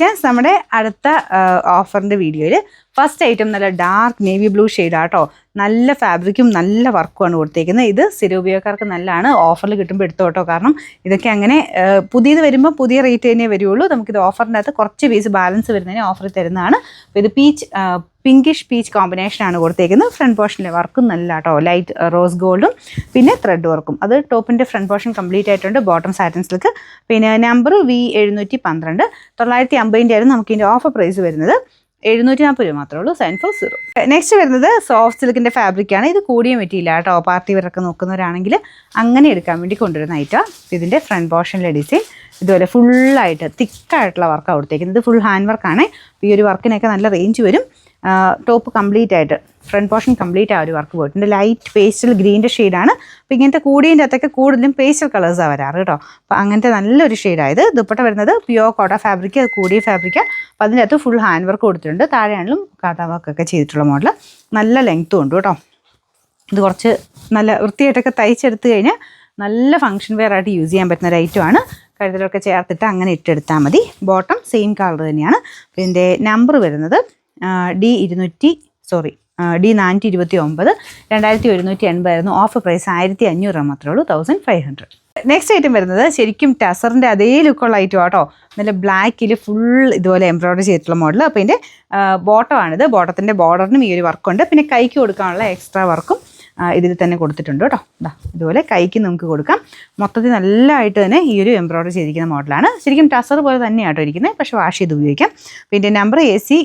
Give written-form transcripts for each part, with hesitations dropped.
ജാൻസ് നമ്മുടെ അടുത്ത ഓഫറിൻ്റെ വീഡിയോയിൽ ഫസ്റ്റ് ഐറ്റം നല്ല ഡാർക്ക് നേവി ബ്ലൂ ഷെയ്ഡാട്ടോ. നല്ല ഫാബ്രിക്കും നല്ല വർക്കുമാണ് കൊടുത്തേക്കുന്നത്. ഇത് സ്ഥിര ഉപയോഗക്കാർക്ക് നല്ലതാണ്. ഓഫറിൽ കിട്ടുമ്പോൾ എടുത്തോട്ടോ. കാരണം ഇതൊക്കെ അങ്ങനെ പുതിയത് വരുമ്പോൾ പുതിയ റേറ്റ് തന്നെ വരുള്ളൂ. നമുക്കിത് ഓഫറിൻ്റെ അകത്ത് കുറച്ച് പീസ് ബാലൻസ് വരുന്നതിന് ഓഫർ തരുന്നതാണ്. അപ്പോൾ ഇത് പിങ്കിഷ് പീച്ച് കോമ്പിനേഷനാണ് കൊടുത്തേക്കുന്നത്. ഫ്രണ്ട് പോർഷനിലെ വർക്കും നല്ല കേട്ടോ. ലൈറ്റ് റോസ് ഗോൾഡും പിന്നെ ത്രെഡ് വർക്കും. അത് ടോപ്പിൻ്റെ ഫ്രണ്ട് പോർഷൻ കംപ്ലീറ്റ് ആയിട്ടുണ്ട്. Bottom satin silk. പിന്നെ നമ്പർ V712 950 ആയിരുന്നു നമുക്കിതിൻ്റെ ഓഫർ പ്രൈസ് വരുന്നത്. 740 രൂപ മാത്രമേ ഉള്ളൂ. 740. നെക്സ്റ്റ് വരുന്നത് സോഫ്റ്റ് സിൽക്കിൻ്റെ ഫാബ്രിക്കാണ്. ഇത് കൂടിയ മെറ്റീരിയൽ കേട്ടോ. പാർട്ടി വെയറൊക്കെ നോക്കുന്നവരാണെങ്കിൽ അങ്ങനെ എടുക്കാൻ വേണ്ടി കൊണ്ടുവരുന്ന ഐറ്റം. ഇതിൻ്റെ ഫ്രണ്ട് പോർഷനിലെ ഡിസൈൻ ഇതുപോലെ ഫുള്ളായിട്ട് തിക്കായിട്ടുള്ള വർക്കാണ് കൊടുത്തേക്കുന്നത്. ഇത് ഫുൾ ഹാൻഡ് വർക്കാണ്. ഈ ഒരു വർക്കിനൊക്കെ നല്ല റേഞ്ച് വരും. ടോപ്പ് കംപ്ലീറ്റ് ആയിട്ട് ഫ്രണ്ട് പോർഷൻ കംപ്ലീറ്റ് ആ ഒരു വർക്ക് പോയിട്ടുണ്ട്. ലൈറ്റ് പേസ്റ്റൽ ഗ്രീൻ്റെ ഷെയ്ഡാണ്. അപ്പോൾ ഇങ്ങനത്തെ കൂടിയതിൻ്റെ അകത്തൊക്കെ കൂടുതലും പേസ്റ്റൽ കളേഴ്സാണ് വരാറ് കേട്ടോ. അപ്പോൾ അങ്ങനത്തെ നല്ലൊരു ഷെയ്ഡായത്. ദുപ്പട്ട വരുന്നത് പ്യുവർ കോട്ട ഫാബ്രിക്, അത് കൂടിയ ഫാബ്രിക്. അപ്പോൾ അതിൻ്റെ അകത്ത് ഫുൾ ഹാൻഡ് വർക്ക് കൊടുത്തിട്ടുണ്ട്. താഴെയാണെങ്കിലും കാട്ടാ വർക്കൊക്കെ ചെയ്തിട്ടുള്ള മോഡൽ. നല്ല ലെങ്ത്തും ഉണ്ട് കേട്ടോ. ഇത് കുറച്ച് നല്ല വൃത്തിയായിട്ടൊക്കെ തയ്ച്ചെടുത്ത് കഴിഞ്ഞാൽ നല്ല ഫംഗ്ഷൻ വെയർ ആയിട്ട് യൂസ് ചെയ്യാൻ പറ്റുന്ന ഒരു ഐറ്റമാണ്. കഴുത്തിലൊക്കെ ചേർത്തിട്ട് അങ്ങനെ ഇട്ടെടുത്താൽ മതി. ബോട്ടം സെയിം കളർ തന്നെയാണ്. ഇതിൻ്റെ നമ്പർ വരുന്നത് D429 2180 ആയിരുന്നു. ഓഫർ പ്രൈസ് 1500 രൂപ മാത്രമേ ഉള്ളൂ. 1500. നെക്സ്റ്റ് ഐറ്റം വരുന്നത് ശരിക്കും ടസറിൻ്റെ അതേ ലുക്കുള്ള ഐറ്റം ആട്ടോ. നല്ല ബ്ലാക്കിൽ ഫുൾ ഇതുപോലെ എംബ്രോയ്ഡറി ചെയ്തിട്ടുള്ള മോഡൽ. അപ്പോൾ ഇതിൻ്റെ ബോട്ടമാണിത്. ബോട്ടത്തിൻ്റെ ബോർഡറിനും ഈ ഒരു വർക്കുണ്ട്. പിന്നെ കൈക്ക് കൊടുക്കാനുള്ള എക്സ്ട്രാ വർക്കും ഇതിൽ തന്നെ കൊടുത്തിട്ടുണ്ട് കേട്ടോ. ഇതുപോലെ കൈക്ക് നമുക്ക് കൊടുക്കാം. മൊത്തത്തിൽ നല്ലതായിട്ട് തന്നെ ഈ ഒരു എംബ്രോയ്ഡറി ചെയ്തിരിക്കുന്ന മോഡലാണ്. ശരിക്കും ടസർ പോലെ തന്നെയാട്ടോ ഇരിക്കുന്നത്. പക്ഷേ വാഷ് ചെയ്ത് ഉപയോഗിക്കാം. പിന്നെ നമ്പർ AC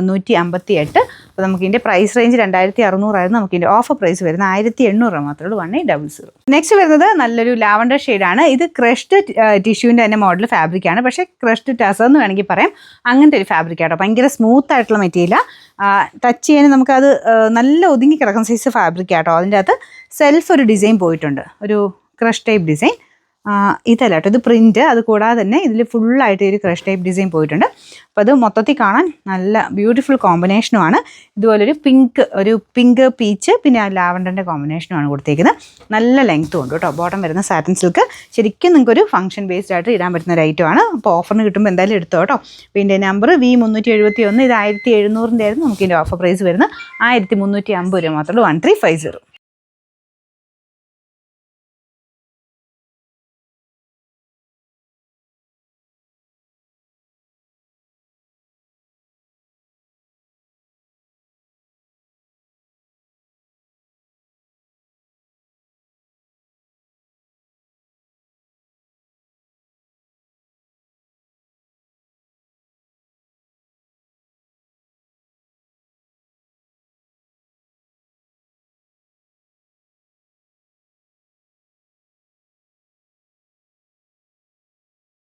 158. അപ്പോൾ നമുക്കിതിൻ്റെ പ്രൈസ് റേഞ്ച് 2600 ആയിരുന്നു. നമുക്കിതിൻ്റെ ഓഫർ പ്രൈസ് വരുന്നത് 1800 മാത്രമേ ഉള്ളൂ. 1800. നെക്സ്റ്റ് വരുന്നത് നല്ലൊരു ലാവൻഡർ ഷെയ്ഡാണ്. ഇത് ക്രഷ്ഡ് ടിഷ്യൂവിൻ്റെ തന്നെ മോഡൽ ഫാബ്രിക്കാണ്. പക്ഷേ ക്രഷ്ഡ് ടസർ എന്ന് വേണമെങ്കിൽ പറയാം. അങ്ങനത്തെ ഒരു ഫാബ്രിക് ആട്ടോ. ഭയങ്കര സ്മൂത്ത് ആയിട്ടുള്ള മെറ്റീരിയലാണ്. ടച്ച് ചെയ്യാൻ നമുക്കത് നല്ല ഒതുങ്ങി കിടക്കുന്ന സൈസ് ഫാബ്രിക് ആട്ടോ. അതിൻ്റെ അകത്ത് സെൽഫ് ഒരു ഡിസൈൻ പോയിട്ടുണ്ട്. ഒരു ക്രഷ് ടൈപ്പ് ഡിസൈൻ. ഇതല്ല കേട്ടോ, ഇത് പ്രിൻറ്റ്. അത് കൂടാതെ തന്നെ ഇതിൽ ഫുള്ളായിട്ട് ഒരു ക്രഷ് ടൈപ്പ് ഡിസൈൻ പോയിട്ടുണ്ട്. അപ്പോൾ അത് മൊത്തത്തിൽ കാണാൻ നല്ല ബ്യൂട്ടിഫുൾ കോമ്പിനേഷനുമാണ്. ഇതുപോലൊരു പിങ്ക് പീച്ച് പിന്നെ ലാവൻഡറിൻ്റെ കോമ്പിനേഷനുമാണ് കൊടുത്തേക്കുന്നത്. നല്ല ലെങ്ത്തും ഉണ്ട് കേട്ടോ. ബോട്ടം വരുന്ന സാറ്റിൻ സിൽക്ക്. ശരിക്കും നിങ്ങൾക്കൊരു ഫംഗ്ഷൻ ബേസ്ഡ് ആയിട്ട് ഇടാൻ പറ്റുന്ന ഒരു ഐറ്റമാണ്. അപ്പോൾ ഓഫറിന് കിട്ടുമ്പോൾ എന്തായാലും എടുത്തോ കേട്ടോ. പിന്നെ നമ്പർ V371. ഇത് 1700 ആയിരുന്നു. നമുക്കിതിൻ്റെ ഓഫർ പ്രൈസ് വരുന്നത് 1350 രൂപ മാത്രമേ ഉള്ളൂ. 1350.